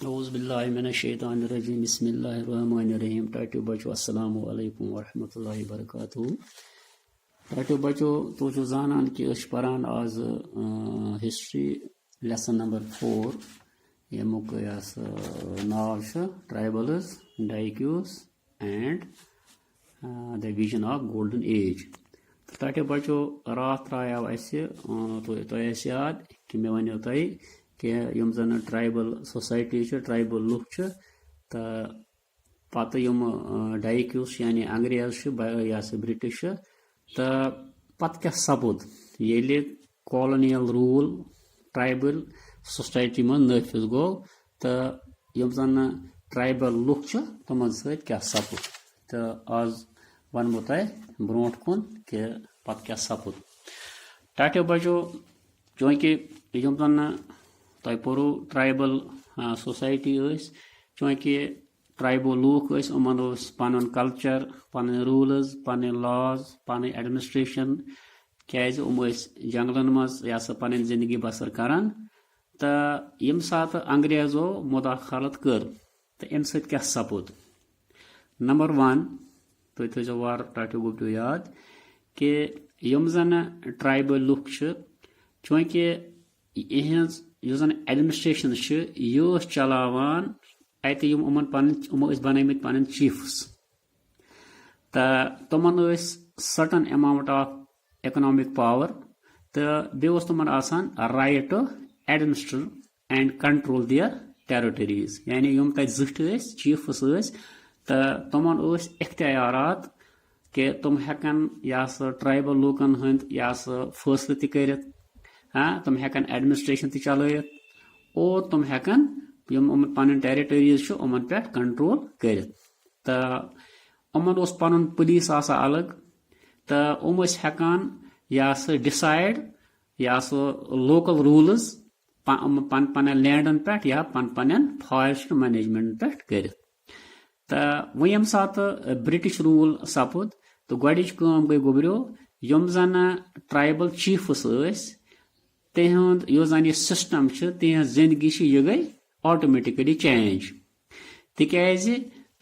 औज़ुबिल्लाहिमिनश्शैतानिर्रजीम बिस्मिल्लाहिर्रहमानिर्रहीम। टाटो बचो अस्सलामु अलैकुम वरहमतुल्लाहि वबरकातुहू। टाटो बचो तो जानान कि परान आज हिस्ट्री लेसन नंबर 4 यमुक नाव tribals dikus and the vision of golden age. टाटो बचो रात त्राव तो याद कि मे वो तुम कि यम जन ट्राइबल सोसाइटी ट्राइबल लुक तो पत यम डाइक्यूस यानी अंग्रेज या ब्रिटिश तो पत क्या सपुद ये कॉलोनियल रूल ट्राइबल सोसाइटी मन नाफिज गो तो यम जन ट्राइबल लुक तमन क्या सपुद तो आज वन बह तुम ब्रोट कुन कि पत क्या सपुद। टाटो बचो चूंकि यम जन तुम पोरू ट्राइबल सोसाइटी चूंकि ट्राइबल लूक उमन पन कल्चर पन रूल्स पन लॉज पन एडमिनिस्ट्रेशन क्या जंगलन मज पन जिंदगी बसर करान तो यम सात अंग्रेजों मुदाखलत कर तो अम क्या सपुद। नंबर 1 तुम थो वार टाटो गुप्टो याद कि यम जन ट्राइबल लुक चूंकि इहज एडमिनिस्ट्रेशन यह चलावान अत बनमित पन चीफ्स तो तमन certain amount of economic power तो बेस तमन right to administer and control their territories यानी यम तक जिठ चीफ्स तो तमन इख्तियारात कि तुम हेकन ट्राइबल लूकन हंद फैसले तक हाँ तुम हेकन एडमिनिस्ट्रेशन चलत और तुम हेकन पन टेरिटरीज उमन पे कंट्रोल कर तो उमन पन पुलिस अलग तो हेकान डिसाइड लोकल रूल्स पन पन लैंडन पे या पन पन फॉरेस्ट मैनेजमेंट पे कर तो वो यम सात ब्रिटिश रूल सपुद तो गई गोबरो यम जन ट्राइबल चीफ्स तिहद जन यह सिस्टम तिहज जिंदगी यह गई ऑटोमेटिकली चेंज तिकाज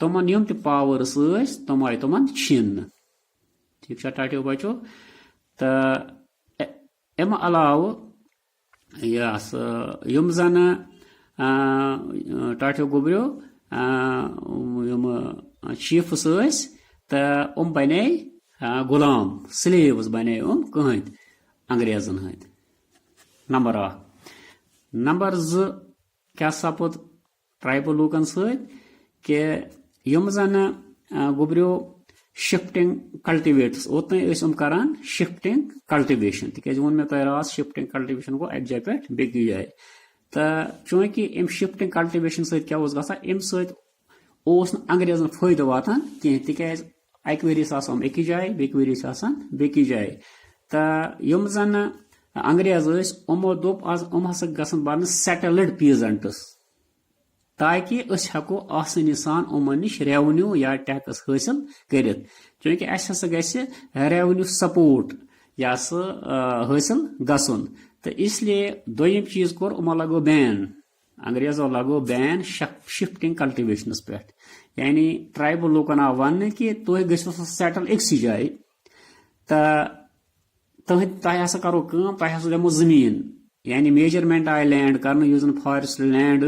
तमन यम पावर्स तम आय तमन छीन। ठीक टाटो बचो तो अम अलाव यम जन टाटो गोबरो यम चीफ्स तो बने गुलाम स्लेव्स बने कहत अंग्रेजन हंद। नंबर 1 नंबर 2 क्या सपुद ट्राइबल लूकन कि यम जन गोबरो शिफ्टिंग कल्टिवेट्स ओतन करान शिफ्टिंग कल्टिवेशन तिकाज वो मे तुम रात शिफ्टिंग कल्टिवेशन गो अक जाय पे बेकि जाय तो चूंकि अम शिफ्टिंग कल्टिवेशन क्या अम अंग्रेजन फायदे वातान कह तिकाज अक वरिस अकि जाय बेकि वरिस बेकि जाय तो यम जन अंग्रेज उमो दोप आज हसा गसन बन सेटल्ड पीजेंट्स ताकि हेको आसानी सान उमन निश रेवन्यू या टैक्स हासिल कर चूंकि हसा रेवन्यू सपोर्ट हासिल गसन तो इसलिए दोयम चीज कोर उमो लगो बैन अंग्रेजों लगो बैन शिफ्टिंग कल्टिवेशनस पे यानी ट्राइबल लोकन आव वन कि तुम गो सेटल अक्सी जाए तो तुम करो तुम दमो जमीन यानी मेजरमेंट आय लैंड कर फॉरेस्ट लैंड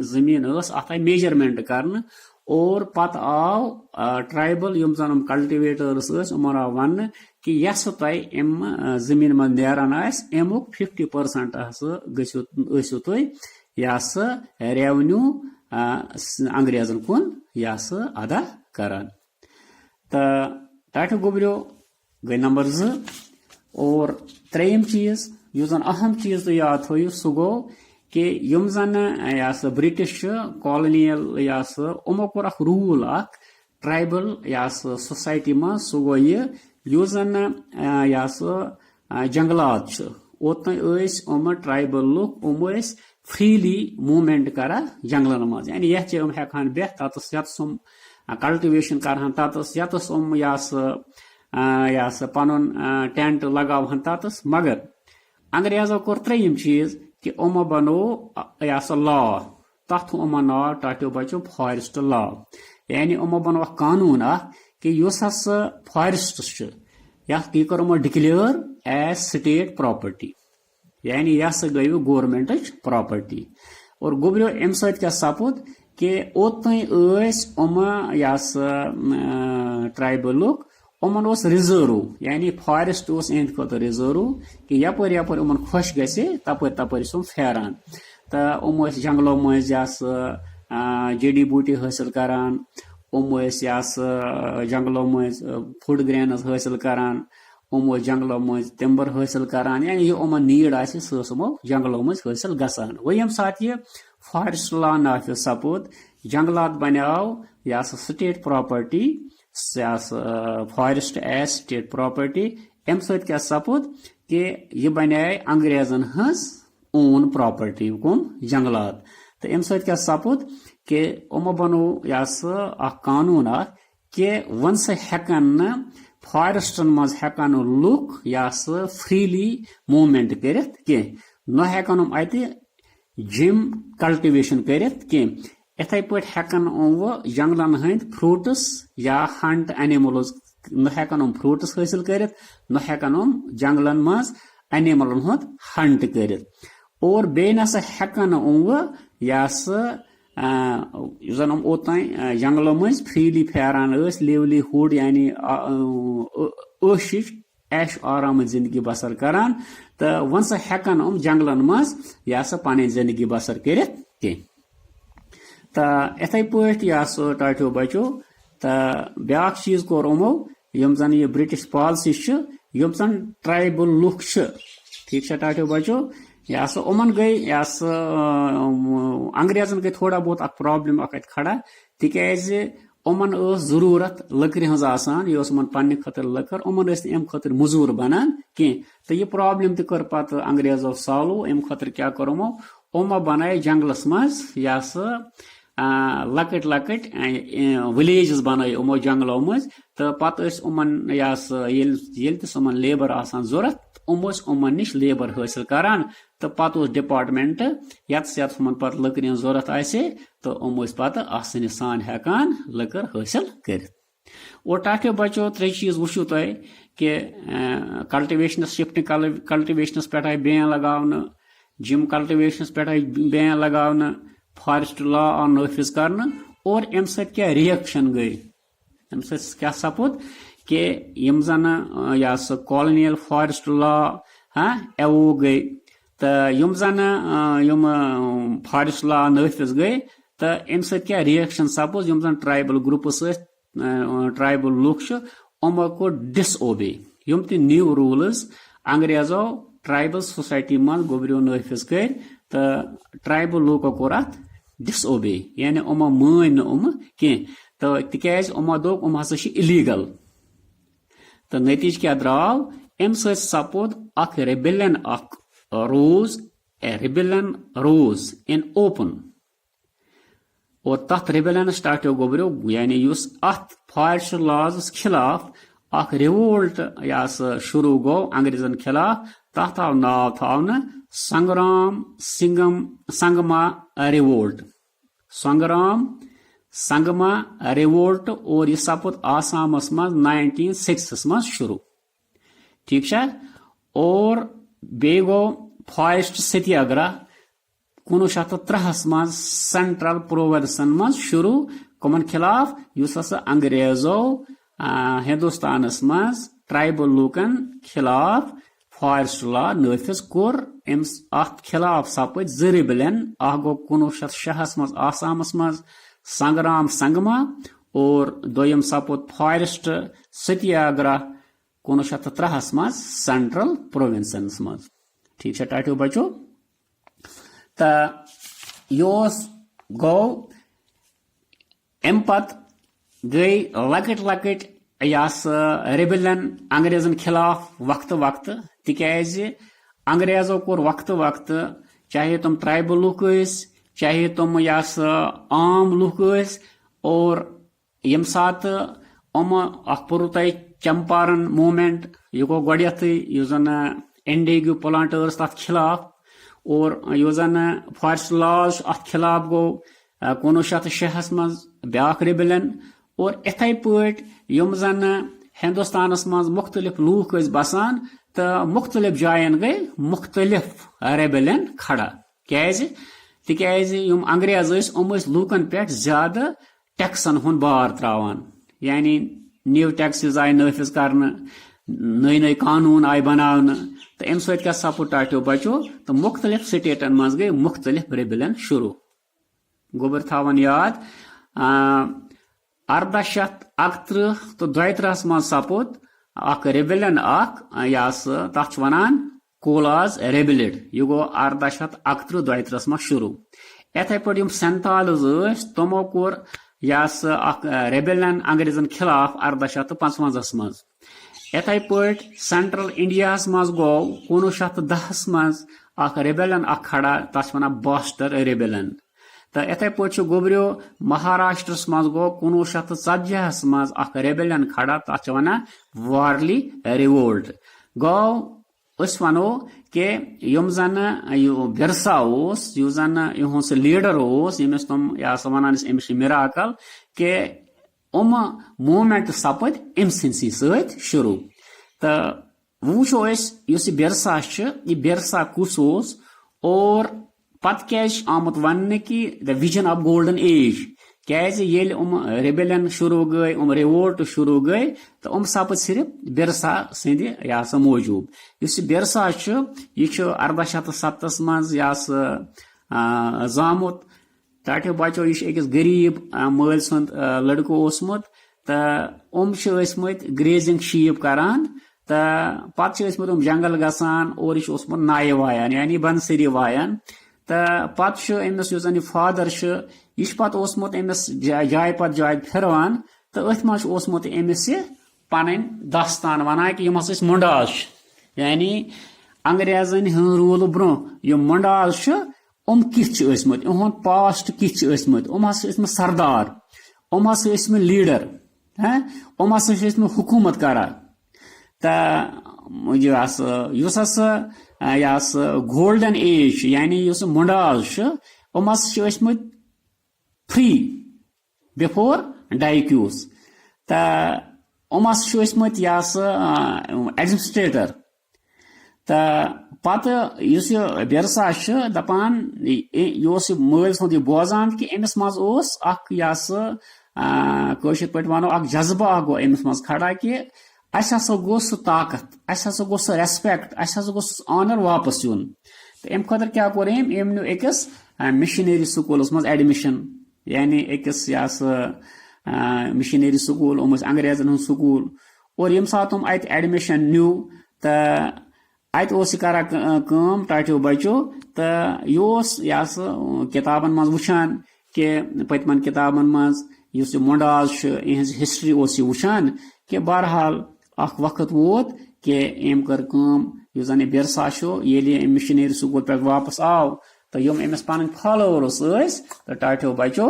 जमीन अत आय मेजरमेंट कर और पत आव ट्राइबल यम जन कल्टिवेटर्स उमन आव वन कि यस तुम जमीन मन नेरान अमुक 50% गो तुम रेवन्यू अंग्रेजन कुन अदा करान। तो टाटो गोबरो गई नंबर 2 और 3 चीज जन अहम चीज तो याद थो सह गो कि यम जन ब्रिटिश कॉलोनियल उमो कोर रूल ट्राइबल सोसाइटी में सह गो यह जन जंगलात ओतन ट्राइबल लुक फ्रीली मूवमेंट करा जंगलन मज यानी ये हेकान बेह तत्स कल्टिवेशन करान तत्स पन टेंट लगावान तत्स मगर अंग्रेजों कोर 3 चीज कि उमो बनो लॉ तथ यमन नाव टाटो बचो फॉरेस्ट लॉ यानी यमो बनो कानून कि युस हसा फॉरेस्ट यह कर डिक्लेयर एज स्टेट प्रॉपर्टी यानी यह सा गई गवर्नमेंट प्रॉपर्टी और गोबरो अम क्या सपुद कि ओतन यह ट्राइबल लुक यमन रिजर्व यानी फॉरेस्ट एंद खुद रिजर्व कि यपर यपर यमन खुश गए तपर तपर फेरान तो जंगलों मज जड़ी बूटी हासिल करान जंगलों मज फूड ग्रेन्स हासिल करान जंगलों मज तिम्बर हासिल करान यानी यह यमन नीड समो जंगलों मज हासिल गसान वो यम साथ यह फॉरेस्ट लॉ नाफिज सपोद जंगलात बनाव यह state property forest as state property अम क्या सपोद कि यह बनाए अंग्रेजन हज ओन प्रॉपर्टी कम जंगलात तो अम क्या सपुद कि यमो बनो यह कानून कि वन सा हेकन फॉरेस्टन मज हेकन लुक यह फ्रीली मूवमेंट करित कि न हेकन अत जिम कल्टिवेशन करित कि इथे पे हेकन वो जंगलन हंद फ्रूट्स या हंट एनिमल्स न हेकन फ्रूट्स हासिल करित न हेकन जंगलन मज एनिमलन हुंद हंट करित और बे नसा हेकन यह जन ओतन जंगलों मज फ्रीली फेरान लिवलीहुड यानी ऐश आराम जिंदगी बसर करान तो वन सा हेकन जंगलन मज यह पन जिंदगी बसर कर तो इथे पे यह टाटो बचो तो ब्या चीज कोर यमो यम जन यह ब्रिटिश पॉलिसी यम जन ट्राइबल लुक ठीक टाटो बचो यह यमन गई यह अंग्रेजन गई थोड़ा बहुत प्रॉब्लम खड़ा तिकाज यमन जरूरत लकड़ हज आसान यह पन्ने खतर लकड़ यमन अम खतर मजूर बनान कह तो यह प्रॉब्लम तक पत अंग्रेजों सॉल्व अम खतर क्या करोमो यमो बनाए जंगलस मज यह लकट लकट विलेजेस बनाए यमो जंगलों मज तो पत यमन लेबर आसान जरूरत यमन निश लेबर हासिल करान तो पत डिपार्टमेंट यत पत लकड़ जरूरत आसे तो पत आसानी सान हेकान लकड़ हासिल कर और टाटो बचो त्रे चीज वुचु तुम कि कल्टिवेशनस शिफ्टिंग कल्टिवेशनस पे आई बैन लगावन जिम कल्टिवेशनस पे आई बैन लगावन फॉरेस्ट लॉ आव नाफिज करना और अम क्या रिएक्शन गई अम क्या सपुद कि यम जन यह कॉलोनियल फॉरेस्ट लॉ एवो गई तो यम जन यम फॉरेस्ट लॉ नाफिज गई तो अम क्या रिएक्शन सपुद यम जन ट्राइबल ग्रुप्स ट्राइबल लुक यमो को डिसओबे यम ती न्यू रूल्स अंग्रेजों ट्राइबल सोसाइटी मज गोबरियो नाफिज कर तो ट्राइबल लुको कोर अत डिसओबे यानी यमो मान कह तो तिकाज यमो दोप हसा इलीगल तो नतीज क्या द्राव अम सपुद रेबेलियन रोज इन ओपन और तथ रेबेलियन स्टार्टो गोबरियो यानी अत फॉरेस्ट लॉज खिलाफ रिवोल्ट यह शुरू गो अंग्रेजन खिलाफ तथ आव नाव थावन संग्राम संगमा रिवोल्ट संग्राम संगमा रिवोल्ट और यह सपुद आसामस मज 1906 मज शुरू ठीक है और बे गो फॉरेस्ट सत्याग्रह 1903 मज सेंट्रल प्रोविंसन मज शुरू कमन खिलाफ युस अंग्रेजों हिंदुस्तान मज ट्राइबल लूकन खिलाफ फॉरेस्ट लॉ नाफिज कोर अत खिलाफ सपद रिबेलियन गो 1906 मज आसामस मज संग्राम संगमा और दोयम सपुद फॉरेस्ट सत्याग्रह 1903 मज सेंट्रल प्रोविंसन मज ठीक है टाटो बचो तो यह गो अम पत गई लकट लकट यह रेबेलियन अंग्रेजन खिलाफ वक्त वक्त तिकाज अंग्रेजों कोर वक्त वक्त चाहे तुम ट्राइबल लुक चाहे तुम यह आम लुक और यम सात पोर तुम चंपारण मूवमेंट यह गो गोयथ यह जन इंडिगो प्लांटर्स तथ खिलाफ और यो जन फॉरेस्ट लॉज अत खिलाफ गो 1906 मज ब्या रेबेलियन और इथे पट यम जन हिंदुस्तानस मज मुख्तलिफ लूख बसान तो मुख्तलिफ जायन गई मुख्तलिफ रेबेलियन खड़ा तिकाज यम अंग्रेज लूकन पे ज्यादा टैक्सन हुन बार त्रावान यानी न्यू टैक्सेस आय नाफिज कर नई नई कानून आय बनाने तो अम सत सपो टाटो बचो तो मुख्तलिफ स्टेटन मज गई मुख्तलिफ रेबेलियन शुरू गोबर थावन याद 1831 तो 32 मज सपोत अख रेबेलियन तथ वनान कोलाज रेबेलिड यह गो 1831-32 मज शुरू इथे पे संताल तमो कोर रेबेलियन अंग्रेजन खिलाफ 1855 मज इथे पे सेंट्रल इंडिया मज गो 1910 मज रेबेलियन खड़ा तथ वन बॉस्टर रेबेलियन तो इथे पे गोबरियो महाराष्ट्र मज गो 1940 मज रेबेलियन खड़ा तथ वन वारली रिवोल्ट गो वनो कि यम जन बिरसा जन इस लीडर यमिस तुम वन मिराकल कि मूवमेंट सपद अम सी सत शुरू तो वो बिरसा बिरसा कुस और पत क्या आमुत वन कि the vision of golden as क्या रेबेलियन शुरू गई रिवोल्ट शुरू गई तो सपद सिर्फ बिरसा सद मौजूद बिरसा यह 1807 मज जामुत टाटो बचो यह अकिस गरीब मल सुंद लड़को ओसमुत तो ग्रेजिंग शीप करान तो पत जंगल गसान और यह नाय वायान यानी बंसरी वायान तो पत अमिस फादर यह पत अमिस जाय पत जाय फिरवान तो अथ मज अमिस पन दास्तान वनान कि यम मुंडाज यानी अंग्रेजन हंद रूल ब्रो यम मुंडाज कित इहुंद पास्ट कित सरदार लीडर हुकूमत करा तो गोल्डन एज यानी मुंडाज फ्री बिफोर डाइक्यूस तो एडमिनिस्ट्रेटर तो पत बिरसा दपान यह मल सुंद बोजान कि अमिस मज पे वनो जज्बा गो अमिस मज खड़ा कि अस गो ताकत अस गो रेस्पेक्ट अस गो ऑनर वापस यून तो अम खुद क्या कोर अम नु अकिस मिशनरी स्कूल मज एडमिशन यानी अकिस मिशनरी स्कूल अंग्रेजन हूँ स्कूल और यम सात अत एडमिशन न्यू तो अत करा टाटो बचो तो यह किताबन मज वुचान कि पतमन किताबन मज मुंडाज इहज हिस्ट्री वुचान कि बहरहाल अख वक्त वोत कि अम कर जन बिरसा ये मिशनरी स्कूल पे वापस आव तो यम अमिस पन फॉलोअर्स तो टाटो बचो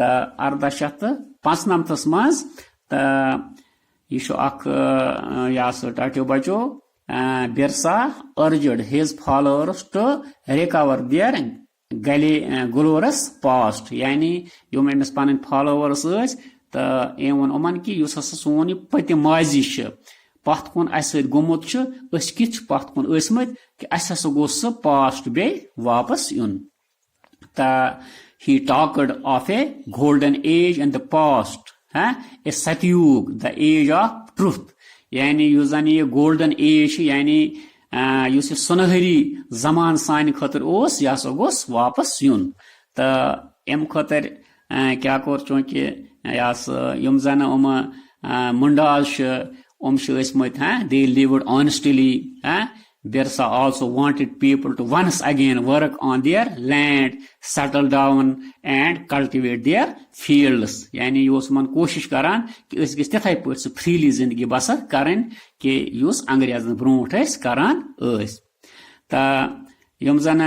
तो 1895 मज तो यह टाटो बचो Birsa urged his followers to recover their glorious past यानी यम अमिस पन फॉलोअर्स तो अम वो उमन कि सोन पत माजी पत कुन गोमुत कित पत कुन कि अस गो सह पास्ट बे वापस यून तो he talked of a golden age in the past a satyug the age of truth यानी जन यह गोल्डन एज यानी सुनहरी जमान सान खतर यह गोस वापस यून तो अम खतर क्या कोर चूंकि यम जन Mundas they lived honestly Birsa also wanted people to once again work on their land, settle down and cultivate their fields. यानी यह मन कोशिश करान कि अस गस तथे पे फ्रीली जिंदगी बसर करन कि युस अंग्रेजन ब्रोट करान तो यम जन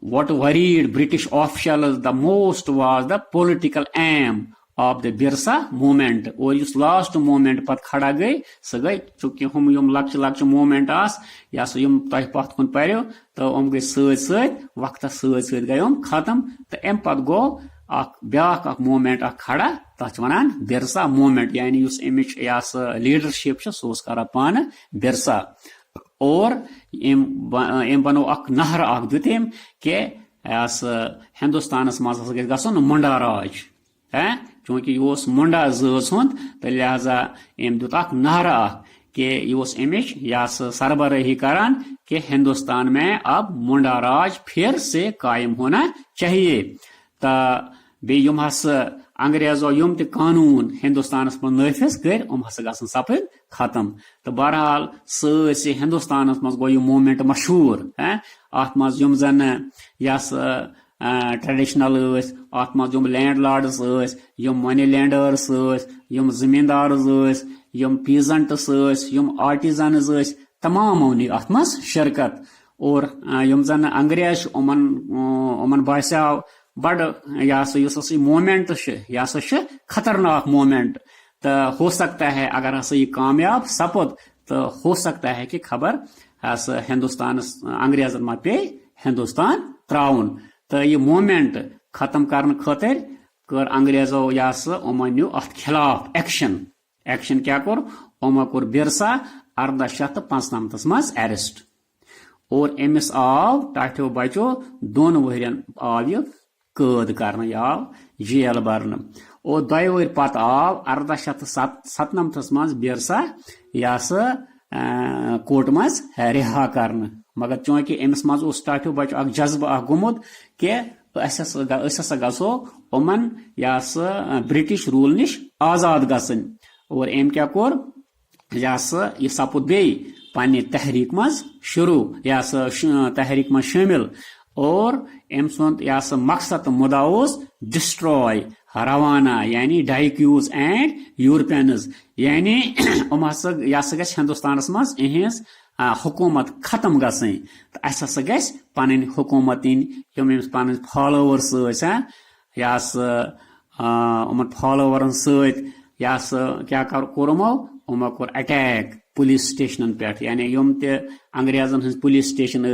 what worried British officials the most was the political aim of the Birsa movement और इस लास्ट मूवमेंट पत खड़ा गई सह गई चूंकि हम यम लक्ष्य लक्ष्य मूवमेंट आस या सो यम तह पत कुन पर्यो तो हम गई सत वक्त सत गई हम खत्म तो अम पत गो ब्याक मूवमेंट खड़ा तथ वन बिरसा मूवमेंट यानी उस अमिच या लीडरशिप सह कर पान बिरसा और एम बनो नहर दुत एम के हिंदुस्तान मज गसन मुंडा राज है चूंकि यह मुंडा जज हुंद तो लिहाजा एम दुत नहर कि यह अमिच यह सरबराही करान कि हिंदुस्तान में अब मुंडा राज फिर से कायम होना चाहिए तो बेम अंग्रेजों यम त कानून हिंदुस्तान मज नाफिज कर गसन सपद खत्म तो बहरहाल सी हिंदुस्तान मज गो यह मूवमेंट मशहूर है अत मज यम जन यस ट्रेडिशनल अत मज यम लैंड लॉर्ड्स यम मनी लैंडर्स यम जमींदार्स यम पीजेंट्स यम आर्टिजन्स तमामों ने अत मज शिरकत और यम जन अंग्रेज उमन बास्याव बड़ यह मूवमेंट यह खतरनाक मूवमेंट तो हो सकता है अगर ये कामयाब सपद तो हो सकता है कि खबर हिंदुस्तान अंग्रेजन मा पे हिंदुस्तान त्राउन तो यह मूवमेंट खत्म करने खातिर कर अंग्रेजों यमो न्यू अत खिलाफ एक्शन क्या कोर उमो कोर बिरसा 1895 मज अरेस्ट और अमिस आव टाठो बचो 2 वहरियन आव यह कैद कर जेल बरन और 2 वहर पत आव 1897 मज बिरसा यह कोर्ट मज रिहा कर मगर चूंकि अमिस मज टाठो बचो जज्ब गुमुत कि गो उमन यह ब्रिटिश रूल निश आजाद गसन और अम क्या कोर यह सपुद बे पन्ने तहरीक मज शुरू यह तहरीक मज शामिल और अम सुंद यह मकसद मुदा डिस्ट्रॉय रवाना यानी डाइक्यूज एंड यूरोपियंस यानी यह गि हिंदुस्तान मज इहज हुकूमत खत्म गई तो अस गि पन हुकूमत इन पन फॉलोवर्स उमन फॉलोवरन सह क्या कोरमो उमो कोर अटैक पुलिस स्टेशन पे यानी यम ते अंग्रेजन हज पुलिस स्टेशन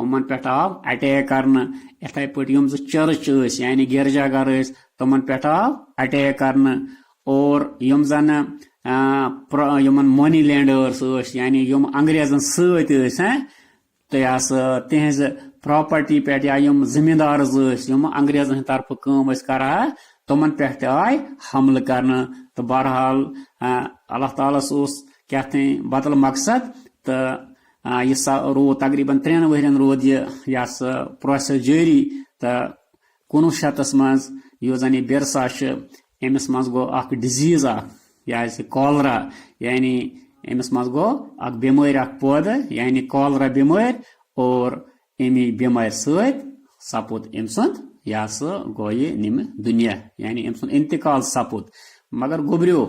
उमन पे आव अटैक करन इथे पे यम चर्च यानी गिरजाघर तमन पे आव अटैक करन और यम जन यमन मनी लैंडर्स यानी यम अंग्रेजन सत तो तिहज प्रॉपर्टी पे या यम जमींदार यम अंग्रेजन तरफ काम कर तमन पे आय हमल करन तो बहरहाल अल्लाह ताला क्या बदल मकसद तो यह रोद तकरीबन 3 वहरन रोद यह प्रोसेस जारी तो 1900 मज यह जन बिरसा अमिस मज गो डिजीज यह कॉलरा यानी अमिस मज गो बेमार पौद यानी कॉलरा बेमार और अमी बेमार सपुद अम सुंद यह गो यह निम दुनिया यानी अम सुंद इंतकाल सपुद मगर गुबरियो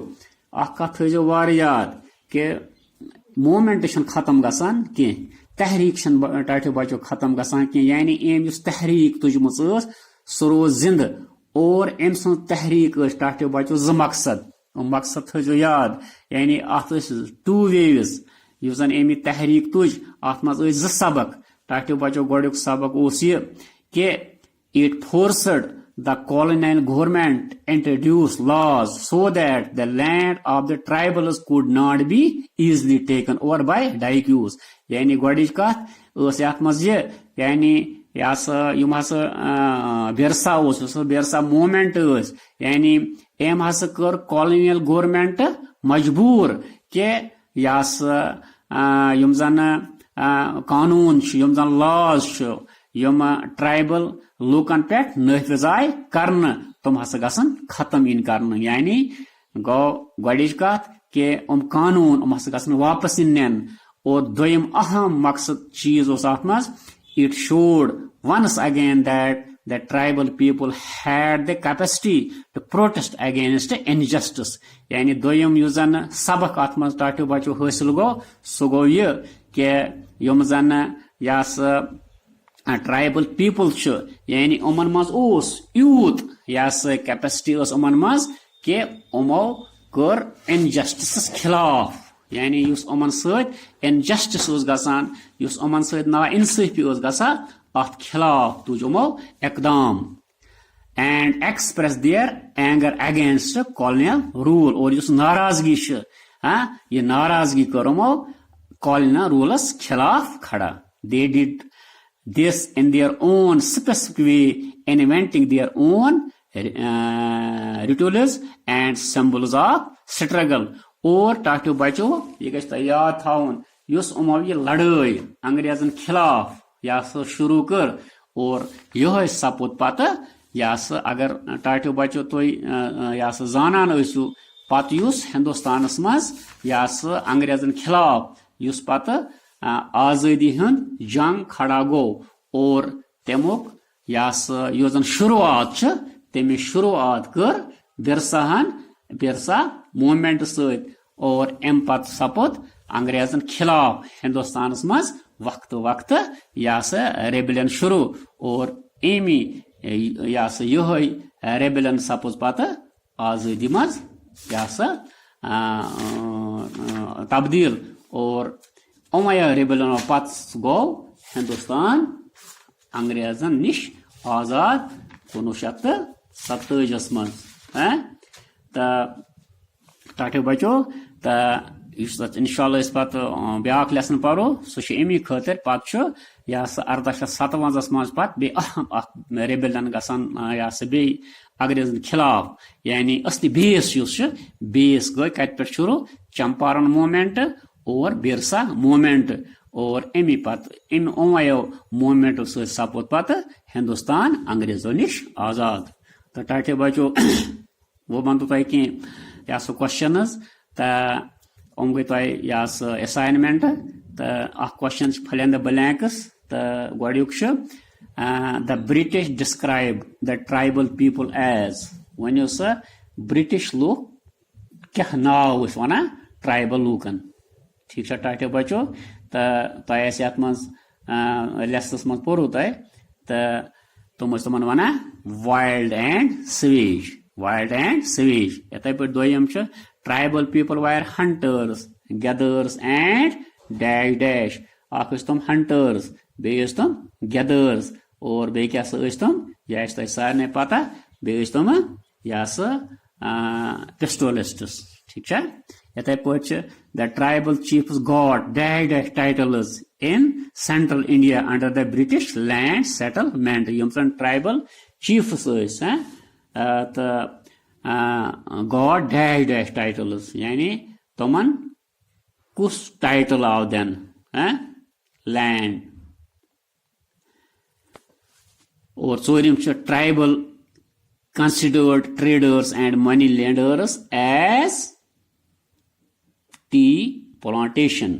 कत थो वार याद कि मूवमेंट खत्म गसान की तहरीक टाठो बचो खत्म गसान की यानी अम तहरीक तुजम सह रोज जिंद और अम सुंद तहरीक टाठो बचो 2 मकसद मकसद थो याद यानी अत 2 वेव्स यह जन अमी तहरीक तुज अत मज 2 सबक टाठो बचो गोड़ुक सबक यह कि it forced the colonial government introduced laws so that the land of the tribals could not be easily taken over by daikiyus यानी गोडिज कत यत मज यानी यम बिरसा बिरसा मूवमेंट यानी अम हसा कर कॉलोनियल गवर्नमेंट मजबूर कि यम जन कानून यम जन लॉज यम ट्राइबल लूकन पे नाफिज आय करन तुम हसा गसन खत्म इन करन यानी गो गोडिज कत कि कानून हसा गसन वापस इन और दोयम अहम मकसद चीज मज it showed once again that the tribal people had the capacity to protest against injustice यानी दोयम यु जन सबक अत मज टाठो बचो हासिल गो सो गो यह कि यम जन यस ट्राइबल पीपल यानी उमन मज यूथ यस कैपेसिटी उमन मज कि उमो कर इनजस्टिस खिलाफ यानी युस उमन सत इनजस्टिस गसान युस उमन सत ना इंसाफी गसान अत खिलाफ तुज उमो इकदाम and express their anger against colonial rule और युस नाराजगी ये नाराजगी कर उमो colonial rules खिलाफ खड़ा. They did this in their own specific way, inventing their own rituals and symbols of struggle. और टाटो बचो ये गो याद थवन युस उमो ये लड़ाई अंग्रेजन खिलाफ या शुरू कर और यह सपुद पत या अगर टाटो बचो तुम या जानान ٲسِو पत युस हिंदुस्तानस मज या अंग्रेजन खिलाफ युस पत आजादी हंद जंग खड़ा गो और तमुक या यो जन शुरुआत तमिच शुरुआत कर बिरसा मूवमेंट सत और अम पत सपुद अंग्रेजन खिलाफ हिंदुस्तानस मज वक्त वक्त या रेबलियन शुरू और एमी या यह रेबलियन सपुज पत आजादी मज या तब्दील और उमैया रेबलियन पत गो हिंदुस्तान अंग्रेजन निश आजाद 1927 मज टाटो बचो तो इंशाल्लाह पत ब्याक लेसन परो सह अमी खतर पत 1857 मज पत अहम रेबलियन गसान या बे अंग्रेजन खिलाफ यानी असली बेस गई कत पे शुरू चंपारण मूवमेंट और बिरसा मूवमेंट और अमी पत उमैयो मूवमेंट सपुद पत हिंदुस्तान अंग्रेजों निश आजाद. तो टाटे बचो वो वन तो कह क्वेश्चन तो गई तुम असाइनमेंट तो question fill in the blanks तो गुक the British describe the tribal people as वनो सा ब्रिटिश लूक क्या नाव वन ट्राइबल लूकन. ठीक है टाटे बचो तो तुम ये लेसनस मज पोरू तुम तो तुम वन वाइल्ड एंड सवेज इथे पे दोयम tribal people were hunters gatherers and dash dash तुम हंटर्स बे तुम गैदर्स और बे क्या तुम यह सारे पता बे तुम यह पिस्टोलिस्ट्स. ठीक है इथे पे the tribal chiefs got dash dash titles in central India under the British land settlement यम ट्राइबल चीफ्स तो गॉड डैश डैश टाइटल्स यानी तुमन कुछ टाइटल आव दिन लैंड और चोरिम tribal considered traders and money lenders as tea plantation